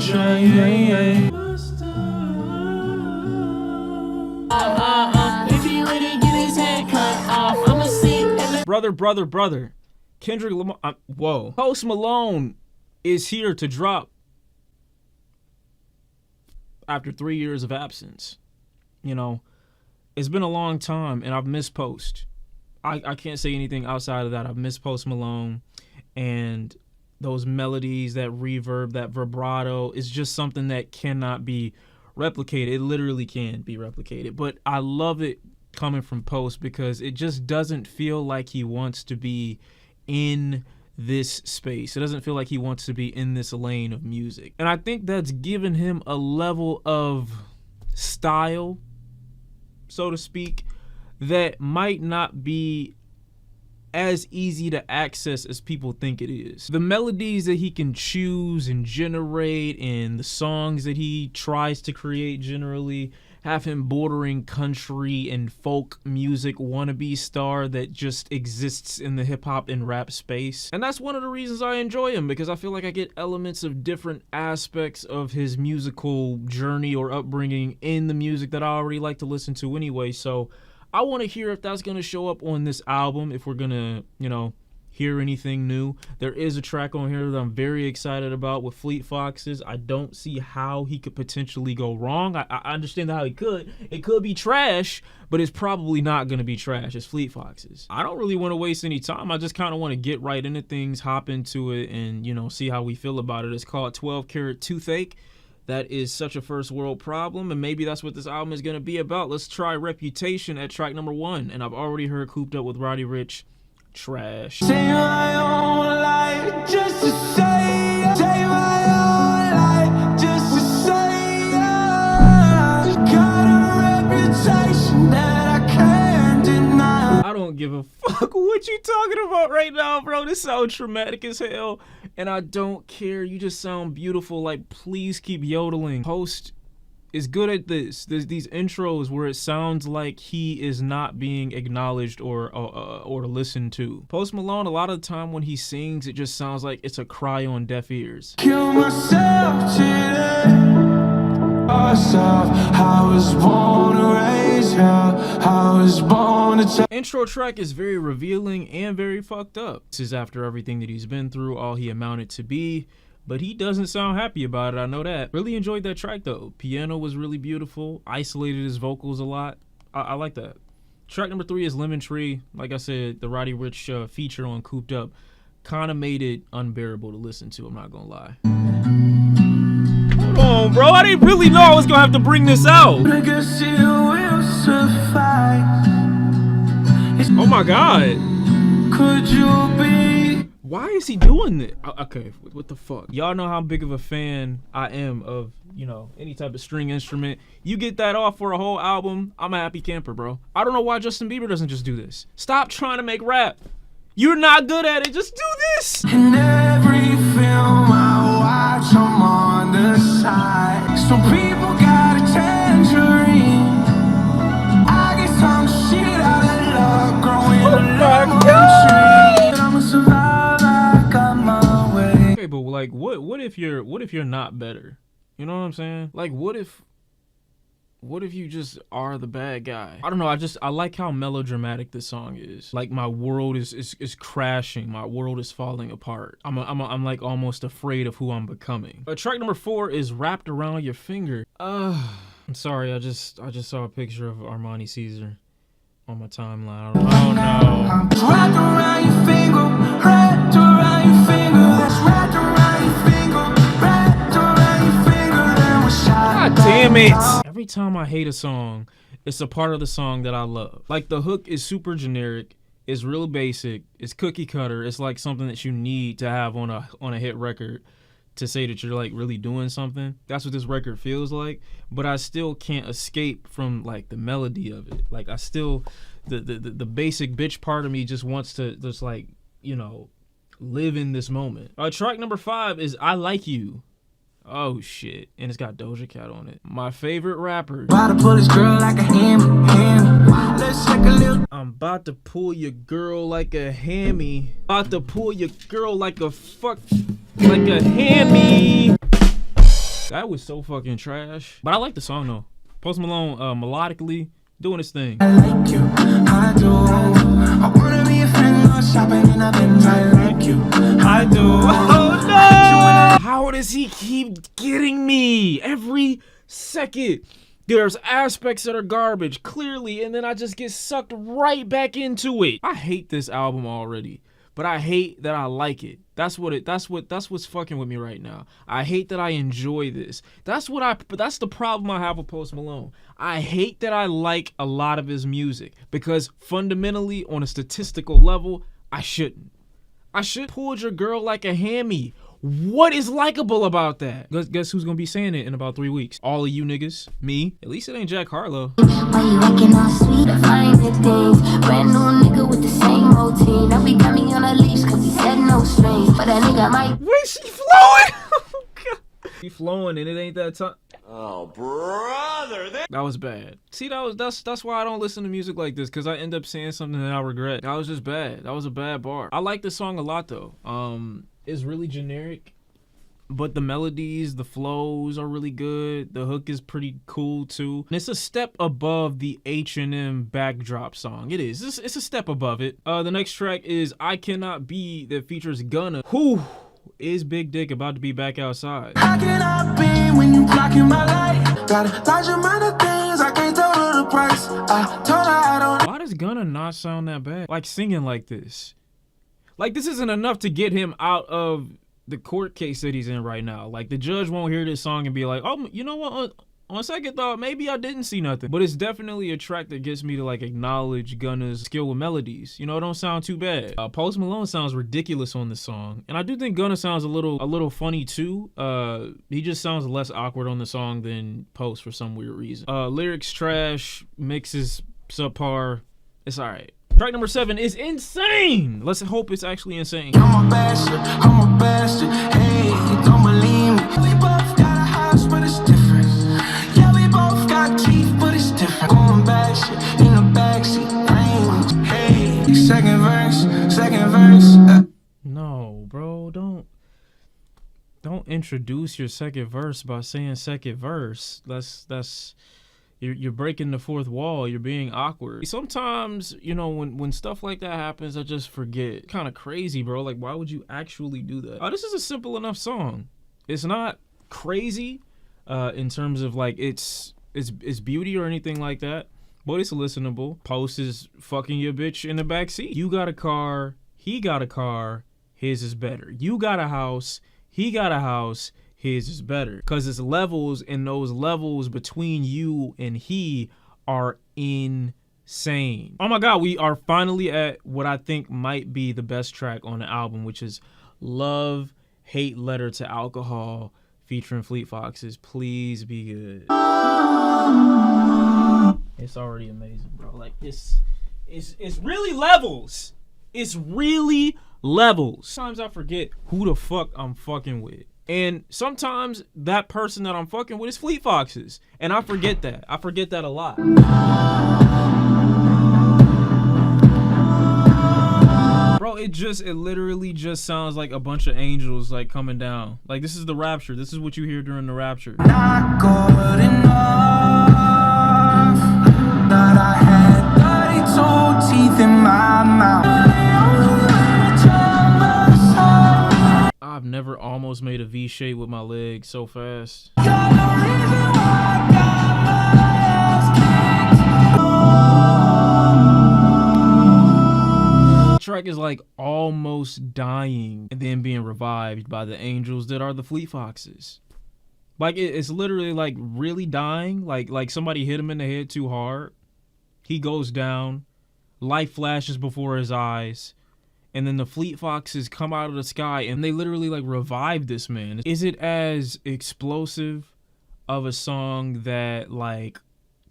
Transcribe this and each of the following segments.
If he really get his head cut off, I'ma see. Brother. Kendrick Lamar. Whoa. Post Malone is here to drop after 3 years of absence. You know, it's been a long time, and I've missed Post. I can't say anything outside of that. I've missed Post Malone, and those melodies, that reverb, that vibrato is just something that cannot be replicated. It literally can't be replicated. But I love it coming from Post because it just doesn't feel like he wants to be in this space. It doesn't feel like he wants to be in this lane of music. And I think that's given him a level of style, so to speak, that might not be as easy to access as people think it is. The melodies that he can choose and generate and the songs that he tries to create generally have him bordering country and folk music wannabe star that just exists in the hip hop and rap space. And that's one of the reasons I enjoy him, because I feel like I get elements of different aspects of his musical journey or upbringing in the music that I already like to listen to anyway. So I want to hear if that's going to show up on this album, if we're going to, you know, hear anything new. There is a track on here that I'm very excited about with Fleet Foxes. I don't see how he could potentially go wrong. I understand how he could. It could be trash, but it's probably not going to be trash. It's Fleet Foxes. I don't really want to waste any time. I just kind of want to get right into things, hop into it, and, you know, see how we feel about it. It's called 12 Carat Toothache. That is such a first world problem, and maybe that's what this album is going to be about. Let's try Reputation at track number 1, and I've already heard Cooped Up with Roddy Ricch. Trash. Say my own life just to say my own life just to say got a reputation that I can't deny. I don't give a fuck what you talking about right now, bro. This sounds traumatic as hell, and I don't care. You just sound beautiful. Like, please keep yodeling. Post is good at this. There's these intros where it sounds like he is not being acknowledged or listened to. Post Malone, a lot of the time when he sings, it just sounds like it's a cry on deaf ears. Kill myself today. Myself, I was born to raise hell. I was born to Intro track is very revealing and very fucked up. This is after everything that he's been through, all he amounted to be. But he doesn't sound happy about it, I know that. Really enjoyed that track though. Piano was really beautiful. Isolated his vocals a lot. I like that. Track number 3 is Lemon Tree. Like I said, the Roddy Ricch feature on Cooped Up kind of made it unbearable to listen to, I'm not gonna lie. Hold on, bro. I didn't really know I was gonna have to bring this out. I guess it will suffice. Oh my God. Could you be? Why is he doing this? Okay, what the fuck? Y'all know how big of a fan I am of, you know, any type of string instrument. You get that off for a whole album, I'm a happy camper, bro. I don't know why Justin Bieber doesn't just do this. Stop trying to make rap. You're not good at it. Just do this. In every film I watch, I'm on the side. Some people got a tangerine. I get some shit out of luck growing a lemon tree. I'm a survivor. Okay, but like, what if you're not better? You know what I'm saying? Like, what if you just are the bad guy? I don't know. I like how melodramatic this song is. Like, my world is crashing. My world is falling apart. I'm like almost afraid of who I'm becoming. Track number 4 is Wrapped Around Your Finger. I'm sorry. I just saw a picture of Armani Caesar on my timeline. Oh no. Wrapped around your finger, wrapped around your finger, that's wrapped around your finger, wrapped around your finger, then we shot. God damn it. Every time I hate a song, it's a part of the song that I love. Like, the hook is super generic, it's real basic, it's cookie cutter, it's like something that you need to have on a hit record to say that you're like really doing something. That's what this record feels like, but I still can't escape from like the melody of it. Like, I still, the basic bitch part of me just wants to just, like, you know, live in this moment. Track number 5 is I Like You. Oh shit, and it's got Doja Cat on it. My favorite rapper. About to pull this girl like a hammy. Let's take a little. I'm about to pull your girl like a hammy. About to pull your girl like a hammy. That was so fucking trash. But I like the song though. Post Malone melodically doing his thing. I like you, I do. I wanna be a friend, go shopping in a Benz. I like you, I do. Oh no! How does he keep getting me every second? There's aspects that are garbage, clearly, and then I just get sucked right back into it. I hate this album already, but I hate that I like it. That's what's fucking with me right now. I hate that I enjoy this. That's the problem I have with Post Malone. I hate that I like a lot of his music because fundamentally, on a statistical level, I shouldn't. I should pulled your girl like a hammy. What is likable about that? Guess who's gonna be saying it in about 3 weeks? All of you niggas. Me. At least it ain't Jack Harlow. Why you acting all sweet to find the things? Brand new nigga with the same routine. Now we got me on a leash cause he said no strings. But that nigga might. Where's she flowing? She flowing and it ain't that time. Oh, brother, that was bad. See, that's why I don't listen to music like this, because I end up saying something that I regret. That was just bad. That was a bad bar. I like this song a lot though. It's really generic, but the melodies, the flows are really good. The hook is pretty cool too. And it's a step above the H&M backdrop song. It is. It's a step above it. The next track is I Cannot Be, that features Gunna. Who is Big Dick about to be back outside? How can I be when you blocking my light? Got a large amount of things I can't tell her the price. I told her I don't. Why does Gunna not sound that bad? Like singing like this. Like, this isn't enough to get him out of the court case that he's in right now. Like, the judge won't hear this song and be like, oh, you know what? On second thought, maybe I didn't see nothing. But it's definitely a track that gets me to, like, acknowledge Gunna's skill with melodies. You know, it don't sound too bad. Post Malone sounds ridiculous on this song. And I do think Gunna sounds a little funny, too. He just sounds less awkward on the song than Post for some weird reason. Lyrics trash, mixes subpar. It's all right. Track number 7 is insane. Let's hope it's actually insane. I'm a bastard, hey, don't believe me. We both got a house, but it's different. Yeah, we both got teeth, but it's different. Going back shit in the backseat, rain. Hey, second verse. No, bro, don't introduce your second verse by saying second verse. That's You're breaking the fourth wall. You're being awkward. Sometimes, you know, when stuff like that happens, I just forget. Kind of crazy, bro. Like, why would you actually do that? This is a simple enough song. It's not crazy in terms of like its beauty or anything like that, but it's listenable. Post is fucking your bitch in the backseat. You got a car. He got a car. His is better. You got a house. He got a house. His is better, because it's levels, and those levels between you and he are insane. Oh my god, we are finally at what I think might be the best track on the album, which is Love Hate Letter to Alcohol featuring Fleet Foxes. Please be good. It's already amazing, bro. Like, it's really levels. It's really levels. Sometimes I forget who the fuck I'm fucking with. And sometimes that person that I'm fucking with is Fleet Foxes. And I forget that. I forget that a lot. Bro, it literally just sounds like a bunch of angels like coming down. Like, this is the rapture. This is what you hear during the rapture. Not good enough. Thought I had 32 teeth in my mouth. I've never almost made a V shape with my leg so fast. Track is like almost dying and then being revived by the angels that are the Fleet Foxes. Like, it's literally like really dying. Like somebody hit him in the head too hard. He goes down. Light flashes before his eyes. And then the Fleet Foxes come out of the sky and they literally like revive this man. Is it as explosive of a song that like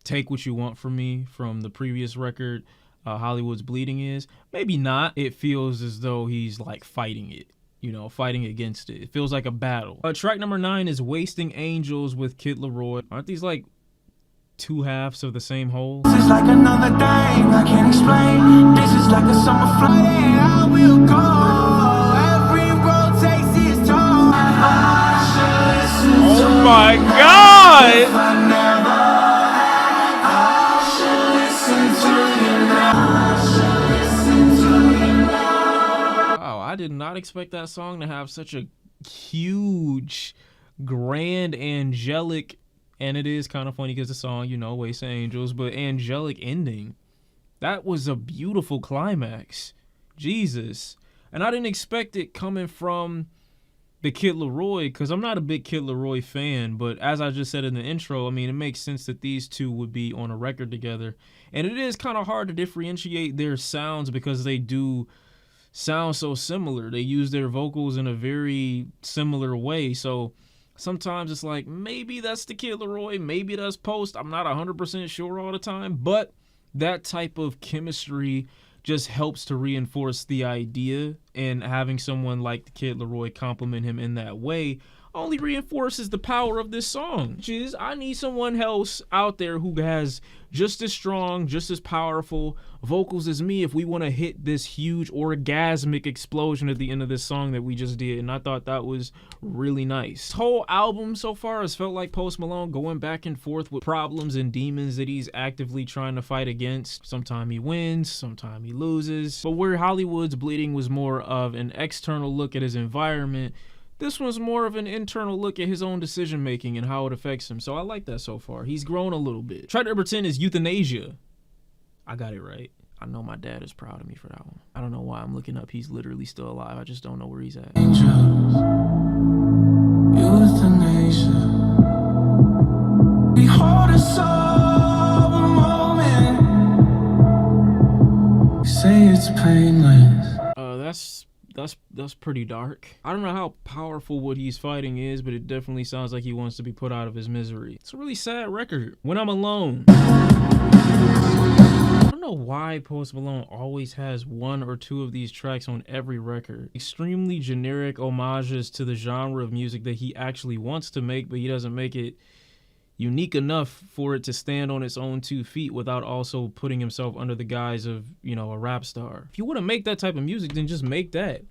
Take What You Want From Me from the previous record, Hollywood's Bleeding is? Maybe not. It feels as though he's like fighting it, you know, fighting against it. It feels like a battle. Track number 9 is Wasting Angels with Kid Laroi. Aren't these like two halves of the same whole? This is like another thing I can't explain. This is like a summer flight. I will go. Every road takes its toll. I should listen to my God! Wow, I did not expect that song to have such a huge, grand, angelic, and it is kind of funny because the song, you know, Waste of Angels, but angelic ending. That was a beautiful climax. Jesus. And I didn't expect it coming from the Kid Laroi, because I'm not a big Kid Laroi fan, but as I just said in the intro, I mean, it makes sense that these two would be on a record together. And it is kind of hard to differentiate their sounds because they do sound so similar. They use their vocals in a very similar way. So sometimes it's like, maybe that's the Kid Laroi, maybe that's Post. I'm not 100% sure all the time, but that type of chemistry just helps to reinforce the idea, and having someone like the Kid Laroi compliment him in that way only reinforces the power of this song. Which is, I need someone else out there who has just as strong, just as powerful vocals as me if we want to hit this huge orgasmic explosion at the end of this song that we just did. And I thought that was really nice. This whole album so far has felt like Post Malone going back and forth with problems and demons that he's actively trying to fight against. Sometimes he wins, sometimes he loses. But where Hollywood's Bleeding was more of an external look at his environment, this one's more of an internal look at his own decision making and how it affects him. So I like that so far. He's grown a little bit. Track number 10 is Euthanasia. I got it right. I know my dad is proud of me for that one. I don't know why I'm looking up. He's literally still alive. I just don't know where he's at. Euthanasia. Behold a sober moment. You say it's painless. That's pretty dark. I don't know how powerful what he's fighting is, but it definitely sounds like he wants to be put out of his misery. It's a really sad record. When I'm Alone. I don't know why Post Malone always has one or two of these tracks on every record. Extremely generic homages to the genre of music that he actually wants to make, but he doesn't make it unique enough for it to stand on its own 2 feet without also putting himself under the guise of, you know, a rap star. If you want to make that type of music, then just make that.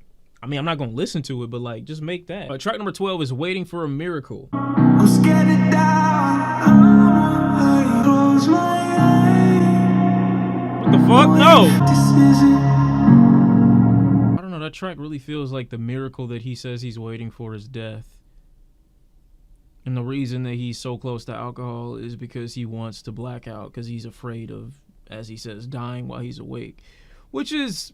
I mean, I'm not gonna listen to it, but like, just make that. Track number 12 is Waiting for a Miracle. I'm scared to die. Close my eyes. What the fuck? No! This isn't. I don't know, that track really feels like the miracle that he says he's waiting for is death. And the reason that he's so close to alcohol is because he wants to black out, because he's afraid of, as he says, dying while he's awake. Which is,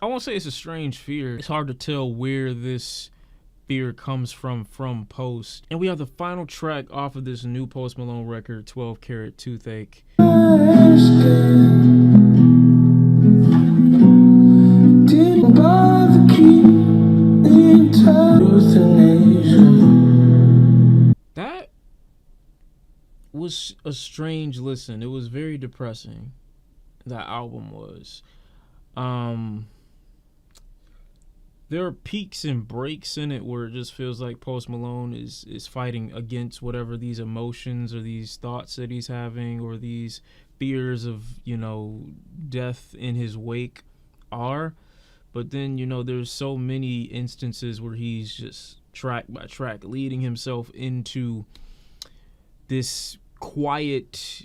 I won't say it's a strange fear. It's hard to tell where this fear comes from Post. And we have the final track off of this new Post Malone record, 12 Carat Toothache. That was a strange listen. It was very depressing. That album was. There are peaks and breaks in it where it just feels like Post Malone is fighting against whatever these emotions or these thoughts that he's having or these fears of, you know, death in his wake are. But then, you know, there's so many instances where he's just track by track leading himself into this quiet,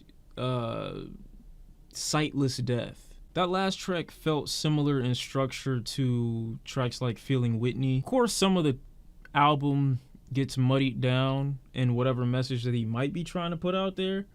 sightless death. That last track felt similar in structure to tracks like Feeling Whitney. Of course, some of the album gets muddied down in whatever message that he might be trying to put out there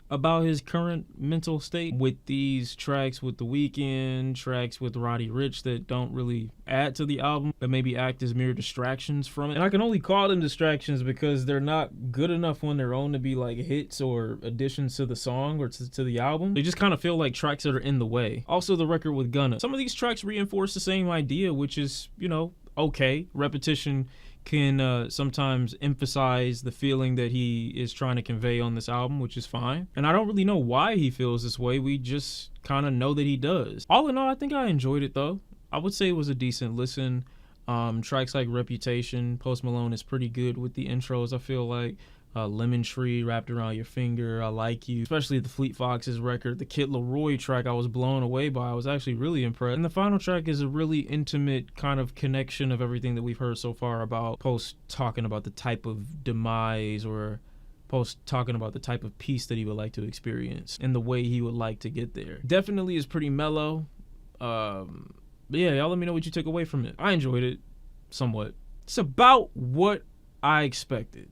about his current mental state. With these tracks with The Weeknd, tracks with Roddy Ricch that don't really add to the album, but maybe act as mere distractions from it. And I can only call them distractions because they're not good enough on their own to be like hits or additions to the song or to the album. They just kind of feel like tracks that are in the way. Also, the record with Gunna. Some of these tracks reinforce the same idea, which is, you know, okay. Repetition can sometimes emphasize the feeling that he is trying to convey on this album, which is fine. And I don't really know why he feels this way. We just kind of know that he does. All in all, I think I enjoyed it though. I would say it was a decent listen. Tracks like Reputation, Post Malone is pretty good with the intros, I feel like. Lemon Tree, Wrapped Around Your Finger, I Like You, especially the Fleet Foxes record. The Kid Laroi track I was blown away by. I was actually really impressed. And the final track is a really intimate kind of connection of everything that we've heard so far about Post talking about the type of demise, or Post talking about the type of peace that he would like to experience and the way he would like to get there. Definitely is pretty mellow. But yeah, y'all let me know what you took away from it. I enjoyed it somewhat. It's about what I expected.